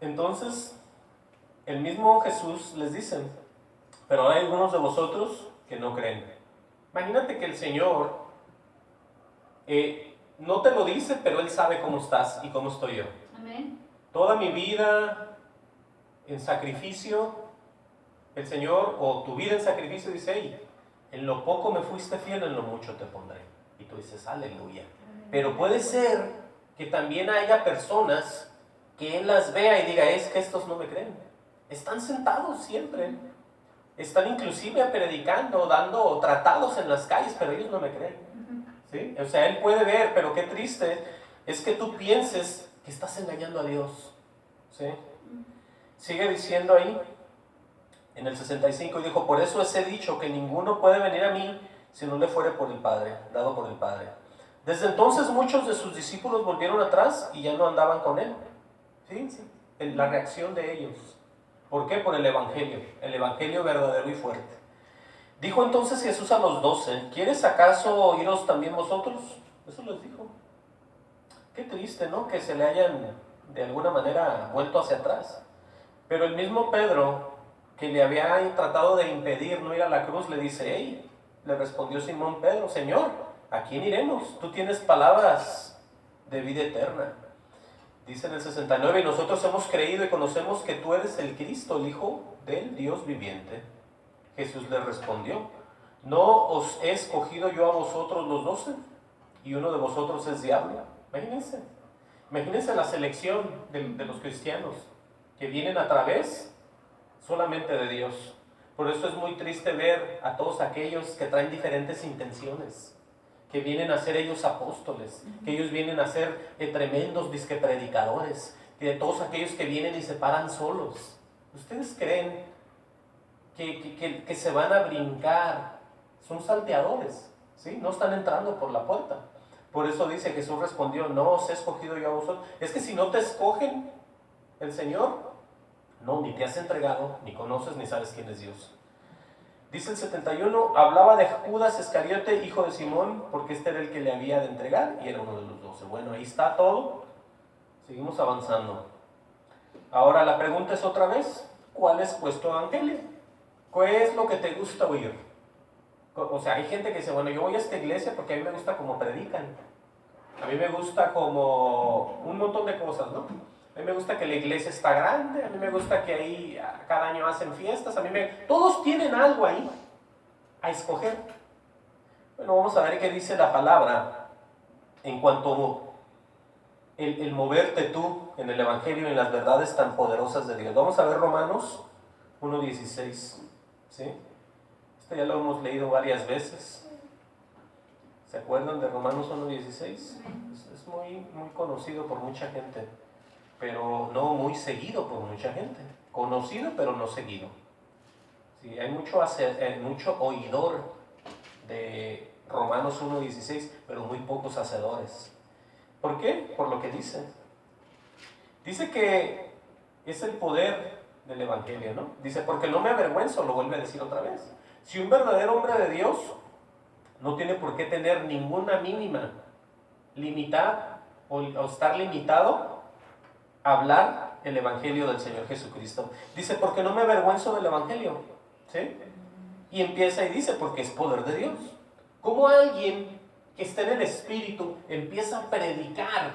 Entonces, el mismo Jesús les dice, pero hay algunos de vosotros que no creen. Imagínate que el Señor no te lo dice, pero Él sabe cómo estás y cómo estoy yo. Amén. Toda mi vida en sacrificio, el Señor, o tu vida en sacrificio, dice, hey, en lo poco me fuiste fiel, en lo mucho te pondré. Y tú dices, aleluya. Pero puede ser que también haya personas que Él las vea y diga, es que estos no me creen. Están sentados siempre. Están inclusive predicando, dando tratados en las calles, pero ellos no me creen. ¿Sí? O sea, Él puede ver, pero qué triste es que tú pienses que estás engañando a Dios. ¿Sí? Sigue diciendo ahí, en el 65, y dijo, por eso os he dicho que ninguno puede venir a mí si no le fuere por el Padre, dado por el Padre. Desde entonces muchos de sus discípulos volvieron atrás y ya no andaban con Él. Fíjense, la reacción de ellos. ¿Por qué? Por el Evangelio verdadero y fuerte. Dijo entonces Jesús a los 12, ¿quieres acaso iros también vosotros? Eso les dijo. Qué triste, ¿no? Que se le hayan de alguna manera vuelto hacia atrás. Pero el mismo Pedro, que le había tratado de impedir no ir a la cruz, le dice, hey, le respondió Simón Pedro, Señor, ¿a quién iremos? Tú tienes palabras de vida eterna. Dice en el 69, y nosotros hemos creído y conocemos que tú eres el Cristo, el Hijo del Dios viviente. Jesús le respondió, ¿no os he escogido yo a vosotros los 12? Y uno de vosotros es diablo. Imagínense la selección de los cristianos que vienen a través solamente de Dios. Por eso es muy triste ver a todos aquellos que traen diferentes intenciones, que vienen a ser ellos apóstoles, que ellos vienen a ser tremendos disque predicadores, que todos aquellos que vienen y se paran solos. ¿Ustedes creen que se van a brincar? Son salteadores, ¿sí? No están entrando por la puerta. Por eso dice, Jesús respondió, no os he escogido yo a vosotros. Es que si no te escogen el Señor, no, ni te has entregado, ni conoces, ni sabes quién es Dios. Dice el 71, hablaba de Judas Iscariote, hijo de Simón, porque este era el que le había de entregar y era uno de los 12. Bueno, ahí está todo. Seguimos avanzando. Ahora la pregunta es otra vez, ¿cuál es pues tu evangelio? ¿Qué es lo que te gusta oír? O sea, hay gente que dice, bueno, yo voy a esta iglesia porque a mí me gusta cómo predican. A mí me gusta como un montón de cosas, ¿no? A mí me gusta que la iglesia está grande, a mí me gusta que ahí cada año hacen fiestas, todos tienen algo ahí a escoger. Bueno, vamos a ver qué dice la palabra en cuanto el moverte tú en el Evangelio, en las verdades tan poderosas de Dios. Vamos a ver Romanos 1:16, ¿sí? Esto ya lo hemos leído varias veces. ¿Se acuerdan de Romanos 1:16? Es muy, muy conocido por mucha gente, pero no muy seguido por mucha gente. Conocido, pero no seguido. Sí, hay mucho oidor de Romanos 1:16, pero muy pocos hacedores. ¿Por qué? Por lo que dice. Dice que es el poder del Evangelio, ¿no? Dice, porque no me avergüenzo, lo vuelve a decir otra vez. Si un verdadero hombre de Dios no tiene por qué tener ninguna mínima limitada o estar limitado a hablar el Evangelio del Señor Jesucristo. Dice, porque no me avergüenzo del Evangelio, ¿sí? Y empieza y dice, porque es poder de Dios. ¿Cómo alguien que está en el Espíritu empieza a predicar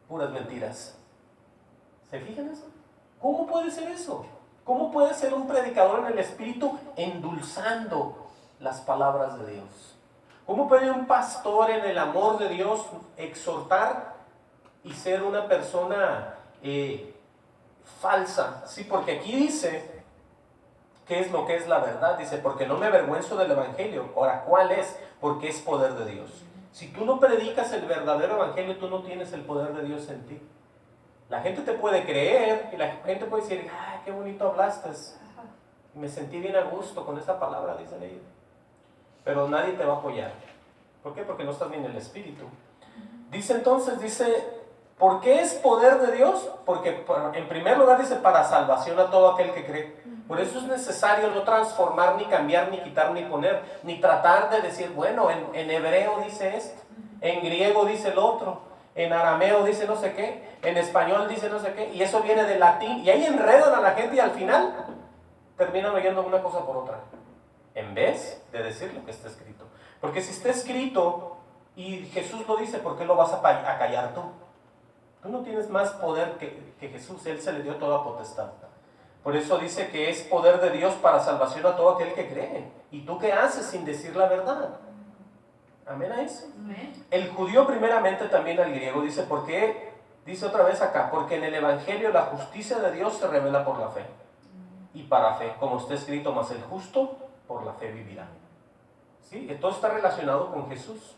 puras mentiras? ¿Se fijan eso? ¿Cómo puede ser eso? ¿Cómo puede ser un predicador en el Espíritu endulzando las palabras de Dios? ¿Cómo puede un pastor en el amor de Dios exhortar y ser una persona falsa? Sí, porque aquí dice, ¿qué es lo que es la verdad? Dice, porque no me avergüenzo del Evangelio. Ahora, ¿cuál es? Porque es poder de Dios. Si tú no predicas el verdadero Evangelio, tú no tienes el poder de Dios en ti. La gente te puede creer y la gente puede decir, ¡ay, qué bonito hablaste! Me sentí bien a gusto con esa palabra, dicen ellos. Pero nadie te va a apoyar. ¿Por qué? Porque no estás ni en el Espíritu. Dice entonces, ¿por qué es poder de Dios? Porque en primer lugar dice, para salvación a todo aquel que cree. Por eso es necesario no transformar, ni cambiar, ni quitar, ni poner, ni tratar de decir, bueno, en hebreo dice esto, en griego dice el otro. en arameo dice no sé qué, en español dice no sé qué, y eso viene del latín, y ahí enredan a la gente y al final terminan oyendo una cosa por otra, en vez de decir lo que está escrito. Porque si está escrito y Jesús lo dice, ¿por qué lo vas a callar tú? Tú no tienes más poder que Jesús, Él se le dio toda potestad. Por eso dice que es poder de Dios para salvación a todo aquel que cree. ¿Y tú qué haces sin decir la verdad? Amén a eso. Amén. El judío primeramente, también al griego, dice, ¿por qué? Dice otra vez acá, porque en el Evangelio la justicia de Dios se revela por la fe. Y para fe, como está escrito, mas el justo por la fe vivirá. ¿Sí? Todo está relacionado con Jesús.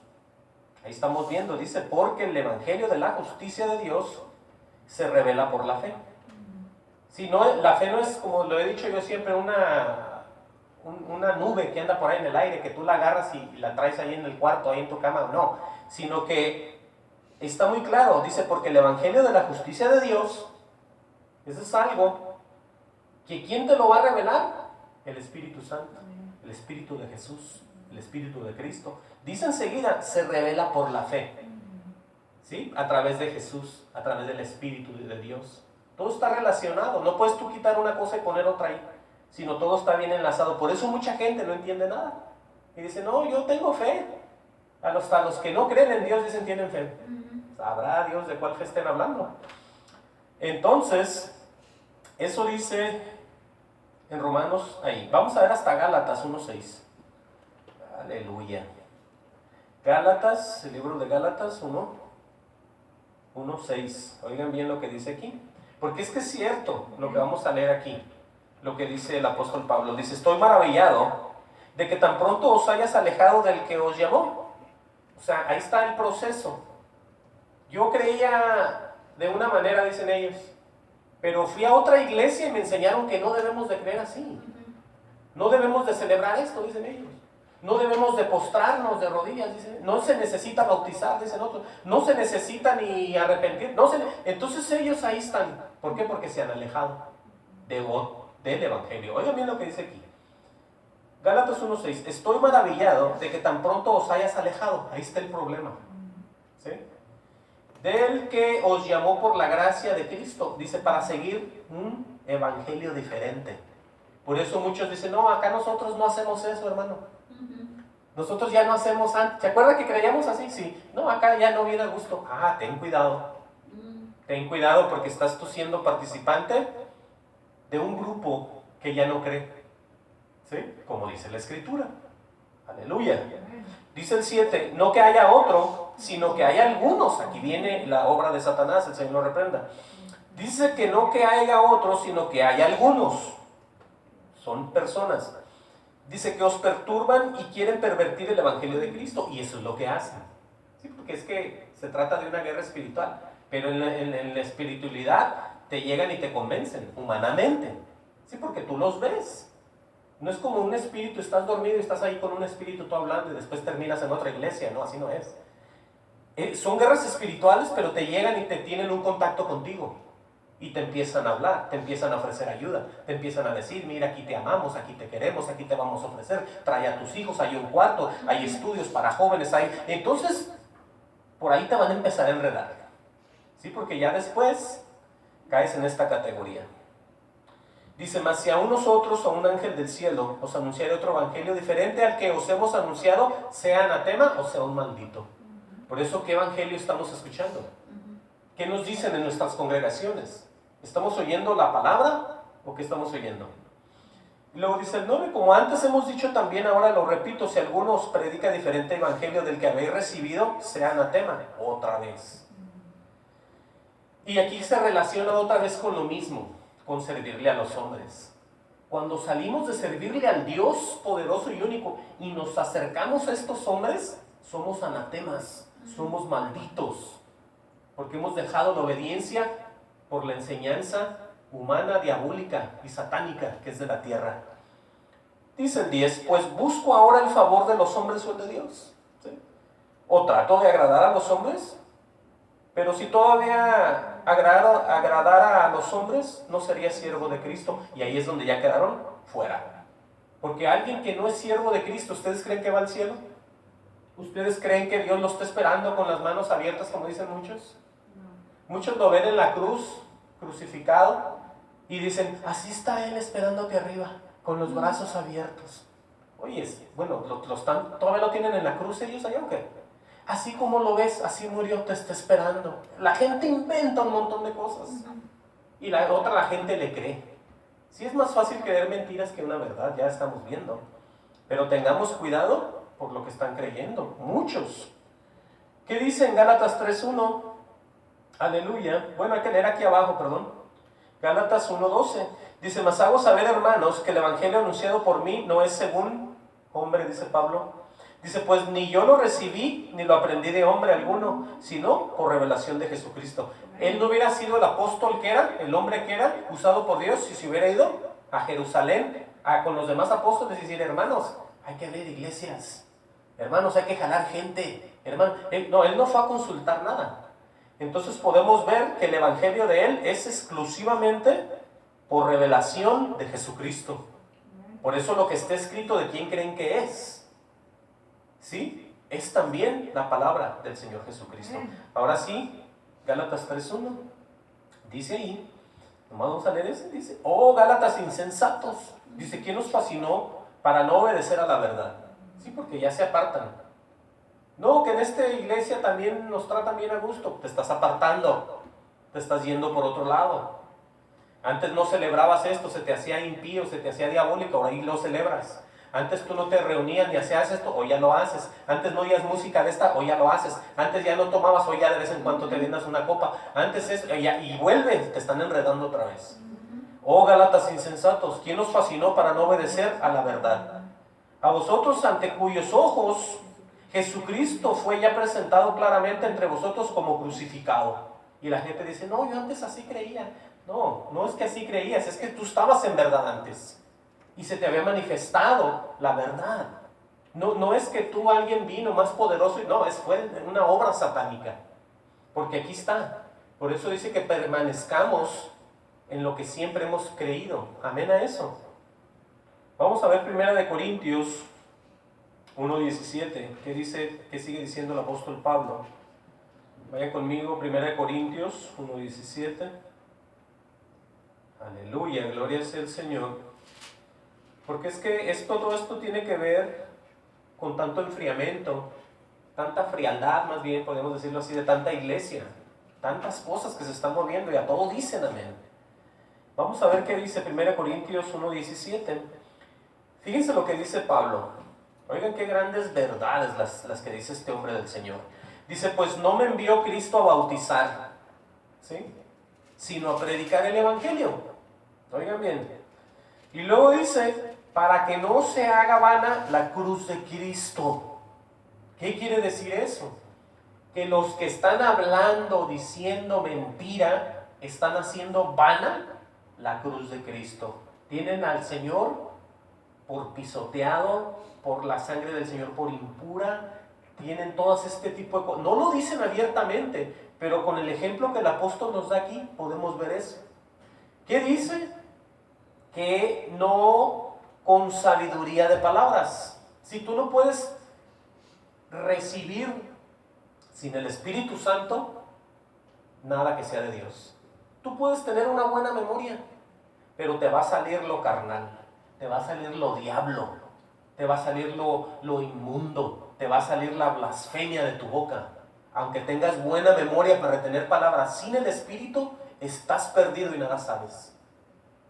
Ahí estamos viendo, dice, porque el Evangelio de la justicia de Dios se revela por la fe. Si no, la fe no es, como lo he dicho yo siempre, una nube que anda por ahí en el aire, que tú la agarras y la traes ahí en el cuarto, ahí en tu cama, no, sino que está muy claro, dice, porque el Evangelio de la justicia de Dios, eso es algo que ¿quién te lo va a revelar? El Espíritu Santo, el Espíritu de Jesús, el Espíritu de Cristo. Dice enseguida, se revela por la fe, ¿sí? A través de Jesús, a través del Espíritu de Dios. Todo está relacionado, no puedes tú quitar una cosa y poner otra ahí, sino todo está bien enlazado. Por eso mucha gente no entiende nada. Y dice, no, yo tengo fe. A los que no creen en Dios dicen tienen fe. Sabrá Dios de cuál fe estén hablando. Entonces, eso dice en Romanos, ahí. Vamos a ver hasta Gálatas 1:6. Aleluya. Gálatas, el libro de Gálatas 1:6. Oigan bien lo que dice aquí. Porque es que es cierto lo que vamos a leer aquí, lo que dice el apóstol Pablo. Dice, estoy maravillado de que tan pronto os hayas alejado del que os llamó. O sea, ahí está el proceso. Yo creía de una manera, dicen ellos, pero fui a otra iglesia y me enseñaron que no debemos de creer así. No debemos de celebrar esto, dicen ellos. No debemos de postrarnos de rodillas, dicen. No se necesita bautizar, dicen otros. No se necesita ni arrepentir. Entonces ellos ahí están. ¿Por qué? Porque se han alejado del Evangelio. Oigan bien lo que dice aquí. Gálatas 1:6. Estoy maravillado de que tan pronto os hayas alejado. Ahí está el problema. ¿Sí? Del que os llamó por la gracia de Cristo. Dice, para seguir un evangelio diferente. Por eso muchos dicen, no, acá nosotros no hacemos eso, hermano. Nosotros ya no hacemos antes. ¿Se acuerda que creíamos así? Sí. No, acá ya no viene a gusto. Ah, ten cuidado. Ten cuidado porque estás tú siendo participante de un grupo que ya no cree. ¿Sí? Como dice la Escritura. Aleluya. Dice el 7, no que haya otro, sino que haya algunos. Aquí viene la obra de Satanás, el Señor lo reprenda. Dice que no que haya otro, sino que haya algunos. Son personas. Dice que os perturban y quieren pervertir el Evangelio de Cristo. Y eso es lo que hacen. ¿Sí? Porque es que se trata de una guerra espiritual. Pero en la espiritualidad te llegan y te convencen, humanamente. ¿Sí? Porque tú los ves. No es como un espíritu, estás dormido y estás ahí con un espíritu tú hablando y después terminas en otra iglesia. No, así no es. Son guerras espirituales, pero te llegan y te tienen un contacto contigo. Y te empiezan a hablar, te empiezan a ofrecer ayuda, te empiezan a decir, mira, aquí te amamos, aquí te queremos, aquí te vamos a ofrecer, trae a tus hijos, hay un cuarto, hay estudios para jóvenes, entonces, por ahí te van a empezar a enredar, ¿sí? Porque ya después caes en esta categoría. Dice, mas si aún nosotros o un ángel del cielo os anunciare otro evangelio diferente al que os hemos anunciado, sea anatema o sea un maldito. Por eso, ¿qué evangelio estamos escuchando? ¿Qué nos dicen en nuestras congregaciones? ¿Estamos oyendo la palabra o qué estamos oyendo? Y luego dice el 9, como antes hemos dicho también, ahora lo repito, si alguno os predica diferente evangelio del que habéis recibido, sea anatema, otra vez. Y aquí se relaciona otra vez con lo mismo, con servirle a los hombres. Cuando salimos de servirle al Dios poderoso y único y nos acercamos a estos hombres, somos anatemas, somos malditos. Porque hemos dejado la obediencia por la enseñanza humana, diabólica y satánica que es de la tierra. Dice el 10, pues busco ahora el favor de los hombres o el de Dios. ¿Sí? O trato de agradar a los hombres, pero si todavía agradara a los hombres, no sería siervo de Cristo. Y ahí es donde ya quedaron fuera. Porque alguien que no es siervo de Cristo, ¿ustedes creen que va al cielo? ¿Ustedes creen que Dios lo está esperando con las manos abiertas, como dicen muchos? Muchos lo ven en la cruz, crucificado, y dicen, así está Él esperándote arriba, con los brazos abiertos. Oye, bueno, ¿todavía lo tienen en la cruz ellos allá o qué? Así como lo ves, así murió, te está esperando. La gente inventa un montón de cosas. Y la gente le cree. Sí, es más fácil creer mentiras que una verdad, ya estamos viendo. Pero tengamos cuidado por lo que están creyendo, muchos. ¿Qué dice en Gálatas 3:1? Aleluya. Bueno, hay que leer aquí abajo, perdón. Gálatas 1:12. Dice, mas hago saber, hermanos, que el evangelio anunciado por mí no es según hombre, dice Pablo. Dice, pues ni yo lo recibí, ni lo aprendí de hombre alguno, sino por revelación de Jesucristo. Él no hubiera sido el apóstol que era, el hombre que era, usado por Dios, si se hubiera ido a Jerusalén, con los demás apóstoles y decir, hermanos, hay que abrir iglesias. Hermanos, hay que jalar gente. Hermano, él no fue a consultar nada. Entonces podemos ver que el evangelio de él es exclusivamente por revelación de Jesucristo. Por eso lo que está escrito de quién creen que es. ¿Sí? Es también la palabra del Señor Jesucristo. Ahora sí, Gálatas 3:1. Dice ahí, nomás vamos a leer ese, dice, oh Gálatas insensatos. Dice, ¿quién nos fascinó para no obedecer a la verdad? Sí, porque ya se apartan. No, que en esta iglesia también nos tratan bien a gusto. Te estás apartando, te estás yendo por otro lado. Antes no celebrabas esto, se te hacía impío, se te hacía diabólico, ahora ahí lo celebras. Antes tú no te reunías ni hacías esto, hoy ya lo haces. Antes no oías música de esta, hoy ya lo haces. Antes ya no tomabas, hoy ya de vez en cuando te vendas una copa. Antes es, y vuelves, te están enredando otra vez. Oh Gálatas insensatos, ¿quién os fascinó para no obedecer a la verdad? A vosotros ante cuyos ojos Jesucristo fue ya presentado claramente entre vosotros como crucificado. Y la gente dice, no, yo antes así creía. No, no es que así creías, es que tú estabas en verdad antes. Y se te había manifestado la verdad. No es que tú, alguien vino más poderoso, y no, fue una obra satánica. Porque aquí está. Por eso dice que permanezcamos en lo que siempre hemos creído. Amén a eso. Vamos a ver 1 Corintios 1:17. ¿Qué sigue diciendo el apóstol Pablo? Vaya conmigo, 1 Corintios 1:17. Aleluya, gloria sea el Señor. Porque es que todo esto tiene que ver con tanto enfriamiento, tanta frialdad, más bien podemos decirlo así, de tanta iglesia, tantas cosas que se están moviendo y a todos dicen amén. Vamos a ver qué dice 1 Corintios 1:17. Fíjense lo que dice Pablo. Oigan qué grandes verdades las que dice este hombre del Señor. Dice, pues no me envió Cristo a bautizar, ¿sí?, sino a predicar el evangelio. Oigan bien. Y luego dice, para que no se haga vana la cruz de Cristo. ¿Qué quiere decir eso? Que los que están hablando, diciendo mentira, están haciendo vana la cruz de Cristo. Tienen al Señor por pisoteado, por la sangre del Señor por impura. Tienen todas este tipo de cosas. No lo dicen abiertamente, pero con el ejemplo que el apóstol nos da aquí, podemos ver eso. ¿Qué dice? Que no con sabiduría de palabras. Si tú no puedes recibir sin el Espíritu Santo nada que sea de Dios. Tú puedes tener una buena memoria, pero te va a salir lo carnal, te va a salir lo diablo, te va a salir lo inmundo, te va a salir la blasfemia de tu boca. Aunque tengas buena memoria para retener palabras, sin el Espíritu estás perdido y nada sabes.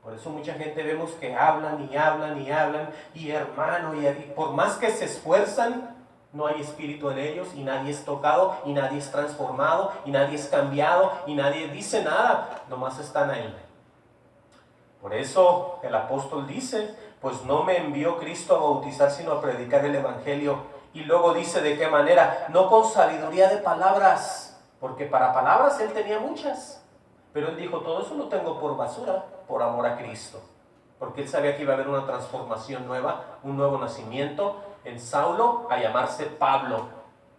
Por eso mucha gente vemos que hablan y hablan y hablan, y hermano, y por más que se esfuerzan, no hay espíritu en ellos, y nadie es tocado, y nadie es transformado, y nadie es cambiado, y nadie dice nada, nomás están ahí. Por eso el apóstol dice, pues no me envió Cristo a bautizar, sino a predicar el evangelio. Y luego dice de qué manera, no con sabiduría de palabras, porque para palabras él tenía muchas. Pero él dijo, todo eso lo tengo por basura, por amor a Cristo. Porque él sabía que iba a haber una transformación nueva, un nuevo nacimiento en Saulo a llamarse Pablo.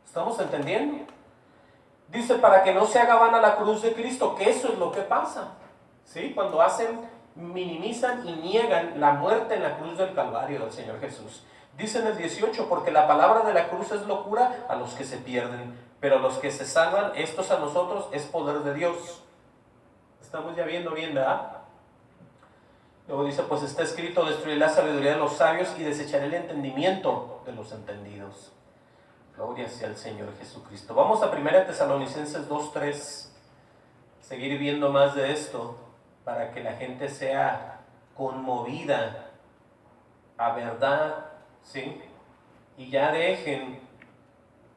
¿Estamos entendiendo? Dice, para que no se haga vana la cruz de Cristo, que eso es lo que pasa. ¿Sí? Cuando minimizan y niegan la muerte en la cruz del Calvario del Señor Jesús. Dice en el 18, porque la palabra de la cruz es locura a los que se pierden, pero a los que se salvan, estos a nosotros es poder de Dios. Estamos ya viendo bien, ¿verdad? Luego dice, pues está escrito, destruiré la sabiduría de los sabios y desecharé el entendimiento de los entendidos. Gloria sea el Señor Jesucristo. Vamos a 1 Tesalonicenses 2:3. Seguir viendo más de esto para que la gente sea conmovida a verdad, ¿sí? Y ya dejen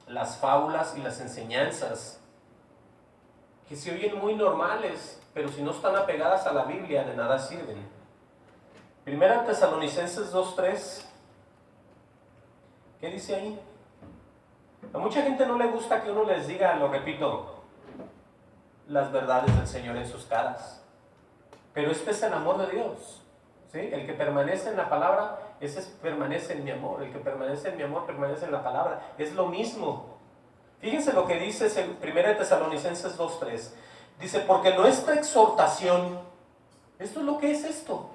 las fábulas y las enseñanzas que se oyen muy normales, pero si no están apegadas a la Biblia, de nada sirven. 1 Tesalonicenses 2:3. ¿Qué dice ahí? A mucha gente no le gusta que uno les diga, lo repito, las verdades del Señor en sus caras. Pero este es el amor de Dios, ¿sí? El que permanece en la palabra, ese permanece en mi amor. El que permanece en mi amor, permanece en la palabra. Es lo mismo. Fíjense lo que dice en 1 Tesalonicenses 2:3. Dice, porque nuestra exhortación, esto es lo que es esto,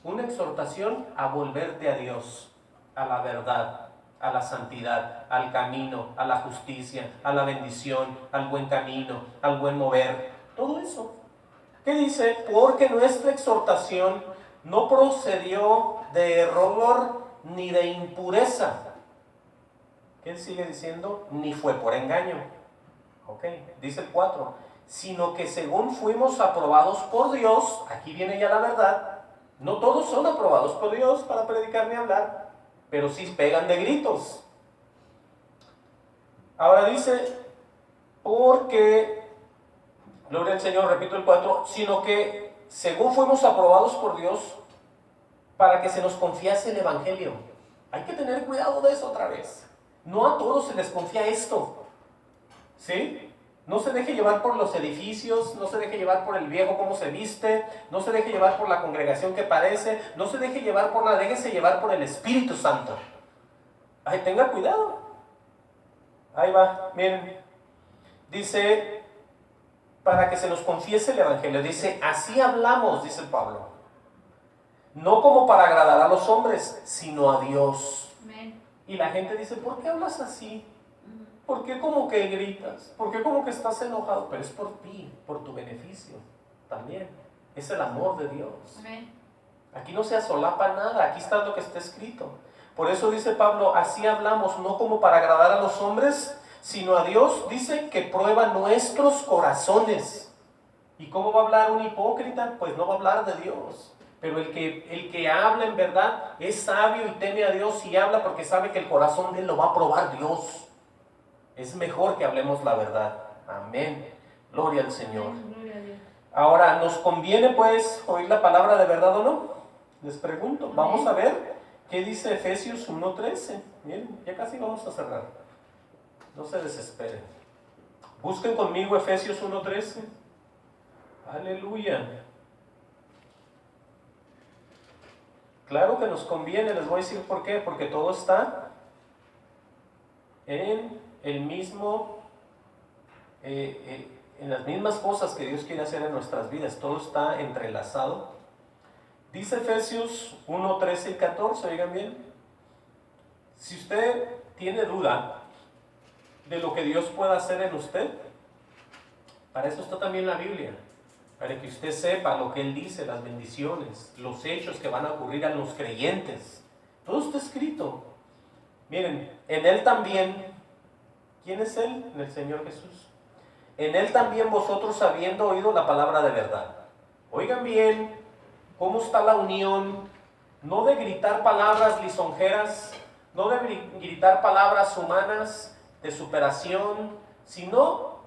una exhortación a volverte a Dios, a la verdad, a la santidad, al camino, a la justicia, a la bendición, al buen camino, al buen mover, todo eso. ¿Qué dice? Porque nuestra exhortación no procedió de error ni de impureza. ¿Qué sigue diciendo? Ni fue por engaño. Ok, dice el 4. Sino que según fuimos aprobados por Dios, aquí viene ya la verdad. No todos son aprobados por Dios para predicar ni hablar, pero sí pegan de gritos. Ahora dice, porque, gloria al Señor, repito el 4, sino que según fuimos aprobados por Dios para que se nos confiase el Evangelio. Hay que tener cuidado de eso otra vez. No a todos se les confía esto, ¿sí? No se deje llevar por los edificios, no se deje llevar por el viejo cómo se viste, no se deje llevar por la congregación que parece, no se deje llevar por déjese llevar por el Espíritu Santo. Ay, tenga cuidado. Ahí va, miren. Dice, para que se nos confiese el Evangelio. Dice, así hablamos, dice Pablo. No como para agradar a los hombres, sino a Dios. Amén. Y la gente dice, ¿por qué hablas así? ¿Por qué como que gritas? ¿Por qué como que estás enojado? Pero es por ti, por tu beneficio también. Es el amor de Dios. Amén. Aquí no se asolapa nada, aquí está lo que está escrito. Por eso dice Pablo, así hablamos, no como para agradar a los hombres, sino a Dios. Dice que prueba nuestros corazones. ¿Y cómo va a hablar un hipócrita? Pues no va a hablar de Dios. Pero el que habla en verdad es sabio y teme a Dios y habla porque sabe que el corazón de él lo va a probar Dios. Es mejor que hablemos la verdad. Amén. Gloria al Señor. Gloria a Dios. Ahora, ¿nos conviene pues oír la palabra de verdad o no? Les pregunto. Amén. Vamos a ver qué dice Efesios 1:13. Miren, ya casi vamos a cerrar. No se desesperen. Busquen conmigo Efesios 1:13. Aleluya. Claro que nos conviene, les voy a decir por qué. Porque todo está en el mismo, en las mismas cosas que Dios quiere hacer en nuestras vidas. Todo está entrelazado. Dice Efesios 1:13 y 14, oigan bien. Si usted tiene duda de lo que Dios pueda hacer en usted, para eso está también la Biblia. Para que usted sepa lo que Él dice, las bendiciones, los hechos que van a ocurrir a los creyentes. Todo está escrito. Miren, en Él también, ¿quién es Él? En el Señor Jesús. En Él también vosotros habiendo oído la palabra de verdad. Oigan bien, ¿cómo está la unión? No de gritar palabras lisonjeras, no de gritar palabras humanas de superación, sino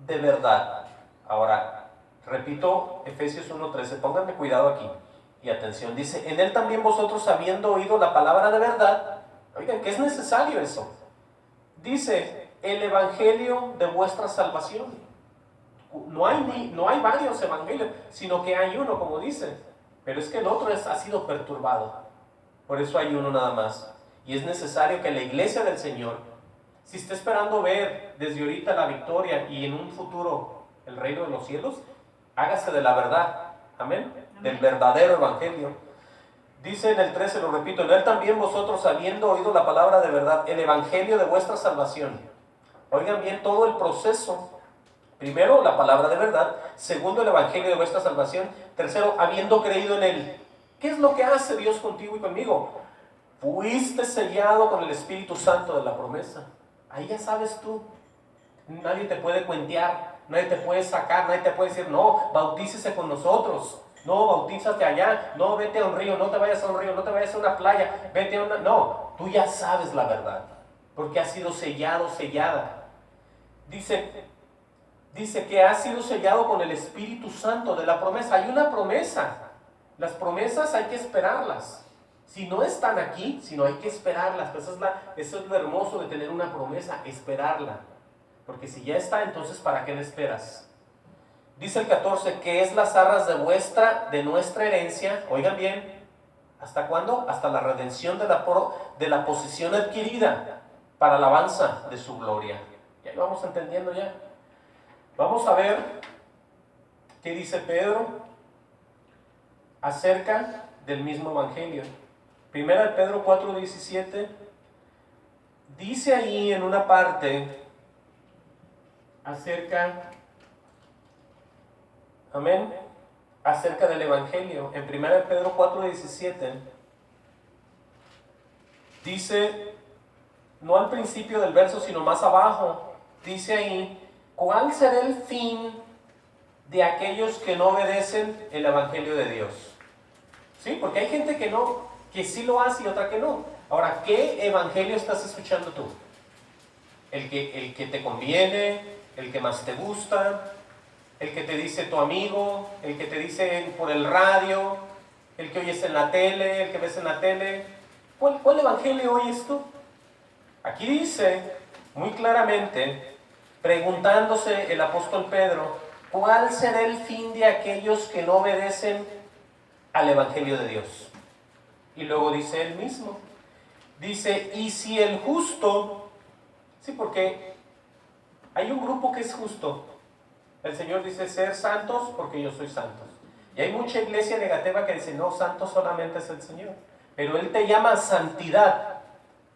de verdad. Ahora, repito, Efesios 1:13, pónganme cuidado aquí y atención, dice, en Él también vosotros habiendo oído la palabra de verdad. Oigan, que es necesario eso. Dice, el evangelio de vuestra salvación. No hay varios evangelios, sino que hay uno, como dice, pero es que el otro ha sido perturbado. Por eso hay uno nada más. Y es necesario que la iglesia del Señor, si está esperando ver desde ahorita la victoria y en un futuro el reino de los cielos, hágase de la verdad, amén, del verdadero evangelio. Dice en el 13, lo repito, en él también vosotros, habiendo oído la palabra de verdad, el evangelio de vuestra salvación. Oigan bien todo el proceso. Primero, la palabra de verdad. Segundo, el evangelio de vuestra salvación. Tercero, habiendo creído en él. ¿Qué es lo que hace Dios contigo y conmigo? Fuiste sellado con el Espíritu Santo de la promesa. Ahí ya sabes tú. Nadie te puede cuentear, nadie te puede sacar, nadie te puede decir, no, bautícese con nosotros. No, bautízate allá, no, vete a un río, no te vayas a un río, no te vayas a una playa, vete a una... No, tú ya sabes la verdad, porque has sido sellado, sellada. Dice que has sido sellado con el Espíritu Santo de la promesa. Hay una promesa. Las promesas hay que esperarlas. Si no están aquí, sino hay que esperarlas. Pues eso es lo hermoso de tener una promesa, esperarla. Porque si ya está, entonces ¿para qué la esperas? Dice el 14, que es las arras de nuestra herencia. Oigan bien, ¿hasta cuándo? Hasta la redención de la posesión adquirida para alabanza de su gloria. Ya lo vamos entendiendo ya. Vamos a ver qué dice Pedro acerca del mismo evangelio. Primera de Pedro 4:17 dice ahí en una parte acerca del evangelio. En primera de Pedro 4:17 dice, no al principio del verso, sino más abajo, dice ahí, ¿cuál será el fin de aquellos que no obedecen el evangelio de Dios? ¿Sí? Porque hay gente que sí lo hace y otra que no. Ahora, ¿qué evangelio estás escuchando tú? ¿El que te conviene? ¿El que más te gusta? ¿El que te dice tu amigo? ¿El que te dice por el radio? ¿El que oyes en la tele? ¿El que ves en la tele? ¿Cuál evangelio oyes tú? Aquí dice muy claramente, preguntándose el apóstol Pedro, ¿cuál será el fin de aquellos que no obedecen al evangelio de Dios? Y luego dice él mismo, dice, y si el justo, sí, porque hay un grupo que es justo. El Señor dice, ser santos porque yo soy santos. Y hay mucha iglesia negativa que dice, no, santo solamente es el Señor. Pero Él te llama a santidad,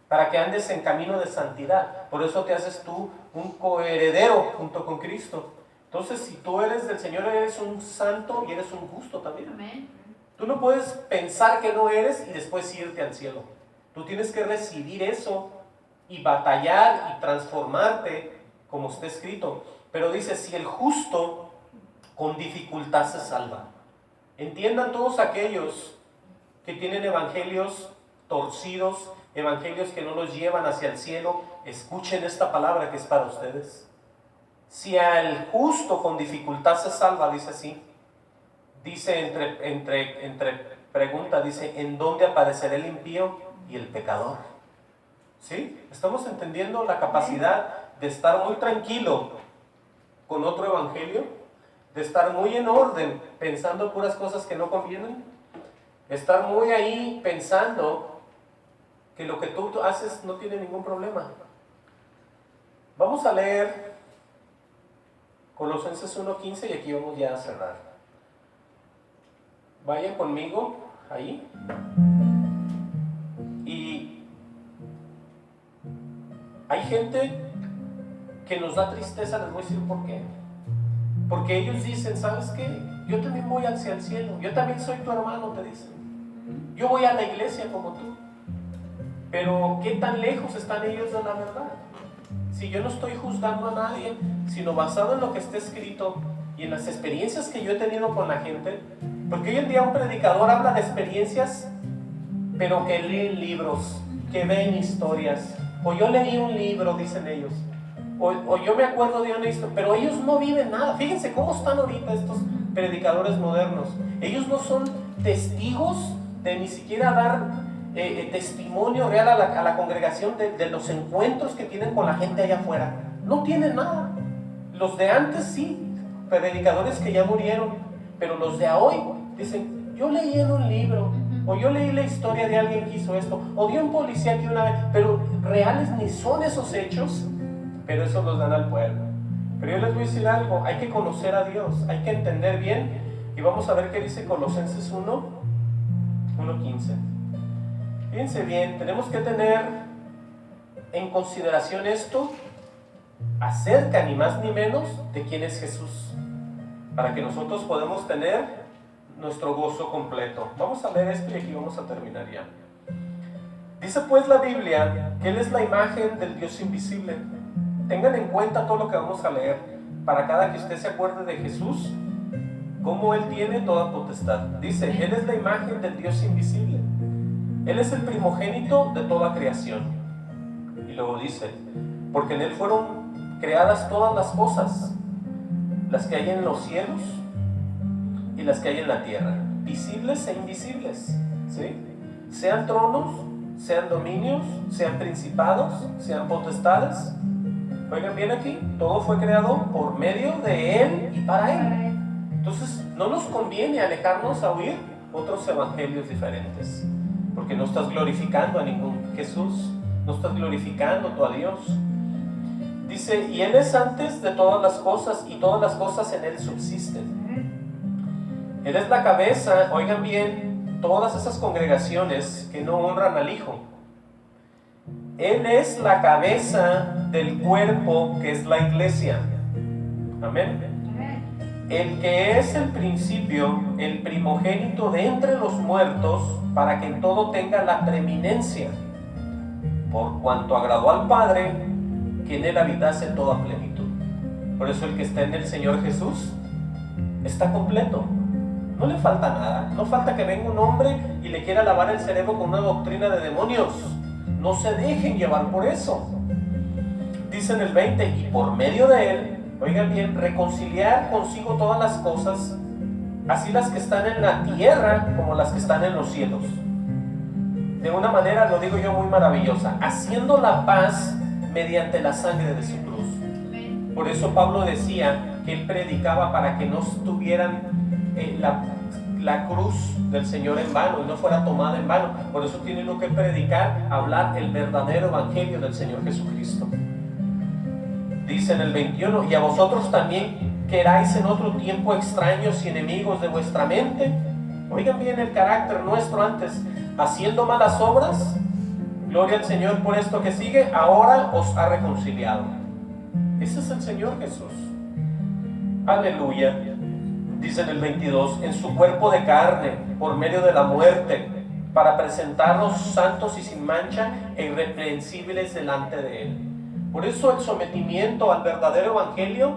para que andes en camino de santidad. Por eso te haces tú un coheredero junto con Cristo. Entonces, si tú eres del Señor, eres un santo y eres un justo también. Amén. Tú no puedes pensar que no eres y después irte al cielo. Tú tienes que recibir eso y batallar y transformarte como está escrito. Pero dice, si el justo con dificultad se salva. Entiendan todos aquellos que tienen evangelios torcidos, evangelios que no los llevan hacia el cielo, escuchen esta palabra que es para ustedes. Si al justo con dificultad se salva, dice así, dice entre pregunta, dice, ¿en dónde aparecerá el impío y el pecador? ¿Sí? ¿Estamos entendiendo la capacidad de estar muy tranquilo con otro evangelio? De estar muy en orden, pensando puras cosas que no convienen. Estar muy ahí pensando que lo que tú haces no tiene ningún problema. Vamos a leer Colosenses 1:15 y aquí vamos ya a cerrar. Vayan conmigo ahí. Y hay gente que nos da tristeza, les voy a decir por qué. Porque ellos dicen, ¿sabes qué? Yo también voy hacia el cielo, yo también soy tu hermano, te dicen. Yo voy a la iglesia como tú. Pero ¿qué tan lejos están ellos de la verdad? Si yo no estoy juzgando a nadie, sino basado en lo que está escrito y en las experiencias que yo he tenido con la gente, porque hoy en día un predicador habla de experiencias, pero que leen libros, que ven historias, o yo leí un libro, dicen ellos, o yo me acuerdo de una historia, pero ellos no viven nada. Fíjense cómo están ahorita estos predicadores modernos. Ellos no son testigos de ni siquiera dar testimonio real a la congregación de los encuentros que tienen con la gente allá afuera. No tienen nada. Los de antes sí, predicadores que ya murieron, pero los de hoy dicen, yo leí en un libro, o yo leí la historia de alguien que hizo esto, o vi un policía que una vez, pero reales ni son esos hechos, pero eso los dan al pueblo. Pero yo les voy a decir algo, hay que conocer a Dios, hay que entender bien, y vamos a ver qué dice Colosenses 1, 1:15. Fíjense bien, tenemos que tener en consideración esto acerca ni más ni menos de quién es Jesús, para que nosotros podamos tener nuestro gozo completo. Vamos a leer esto y aquí vamos a terminar ya. Dice pues la Biblia que Él es la imagen del Dios invisible. Tengan en cuenta todo lo que vamos a leer, para cada que usted se acuerde de Jesús, cómo Él tiene toda potestad. Dice, Él es la imagen del Dios invisible. Él es el primogénito de toda creación. Y luego dice, porque en Él fueron creadas todas las cosas, las que hay en los cielos y las que hay en la tierra, visibles e invisibles, ¿sí? Sean tronos, sean dominios, sean principados, sean potestades. Oigan bien aquí, todo fue creado por medio de Él y para Él. Entonces, no nos conviene alejarnos a oír otros evangelios diferentes, porque no estás glorificando a ningún Jesús, no estás glorificando tú a Dios. Dice, y Él es antes de todas las cosas, y todas las cosas en Él subsisten. Él es la cabeza, oigan bien, todas esas congregaciones que no honran al Hijo. Él es la cabeza del cuerpo que es la iglesia. Amén. El que es el principio, el primogénito de entre los muertos, para que en todo tenga la preeminencia, por cuanto agradó al Padre que en Él habitase toda plenitud. Por eso el que está en el Señor Jesús está completo. No le falta nada. No falta que venga un hombre y le quiera lavar el cerebro con una doctrina de demonios. No se dejen llevar por eso. Dice en el 20, y por medio de Él, oigan bien, reconciliar consigo todas las cosas, así las que están en la tierra como las que están en los cielos. De una manera, lo digo yo, muy maravillosa, haciendo la paz mediante la sangre de su cruz. Por eso Pablo decía que él predicaba para que no estuvieran la cruz del Señor en vano y no fuera tomada en vano. Por eso tiene uno que predicar, hablar el verdadero evangelio del Señor Jesucristo. Dice en el 21, y a vosotros también que erais en otro tiempo extraños y enemigos de vuestra mente. Oigan bien el carácter nuestro antes, haciendo malas obras, gloria al Señor por esto que sigue, ahora os ha reconciliado. Ese es el Señor Jesús. Aleluya. Dice en el 22, en su cuerpo de carne, por medio de la muerte, para presentarnos santos y sin mancha e irreprensibles delante de Él. Por eso el sometimiento al verdadero evangelio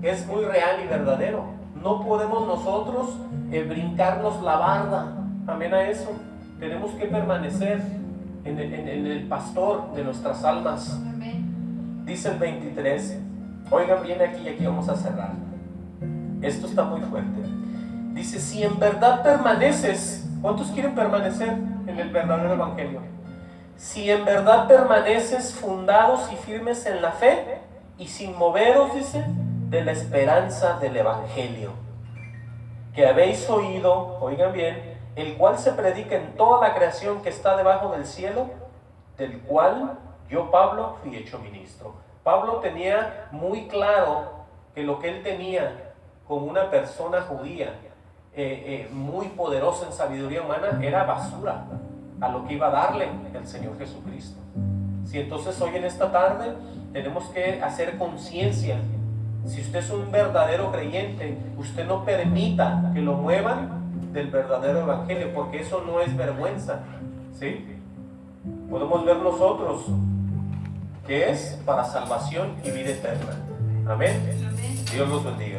es muy real y verdadero. No podemos nosotros brincarnos la barda. Amén a eso. Tenemos que permanecer en el pastor de nuestras almas. Amén. Dice el 23. Oigan bien aquí y aquí vamos a cerrar. Esto está muy fuerte. Dice, si en verdad permaneces, ¿cuántos quieren permanecer en el verdadero evangelio? Si en verdad permaneces fundados y firmes en la fe y sin moveros, dice, de la esperanza del evangelio que habéis oído, oigan bien, el cual se predica en toda la creación que está debajo del cielo, del cual yo, Pablo, fui hecho ministro. Pablo tenía muy claro que lo que él tenía como una persona judía muy poderosa en sabiduría humana era basura a lo que iba a darle el Señor Jesucristo. Si entonces hoy en esta tarde tenemos que hacer conciencia. Si usted es un verdadero creyente, usted no permita que lo muevan del verdadero evangelio, porque eso no es vergüenza, ¿sí? Podemos ver nosotros que es para salvación y vida eterna. Amén. Dios los bendiga.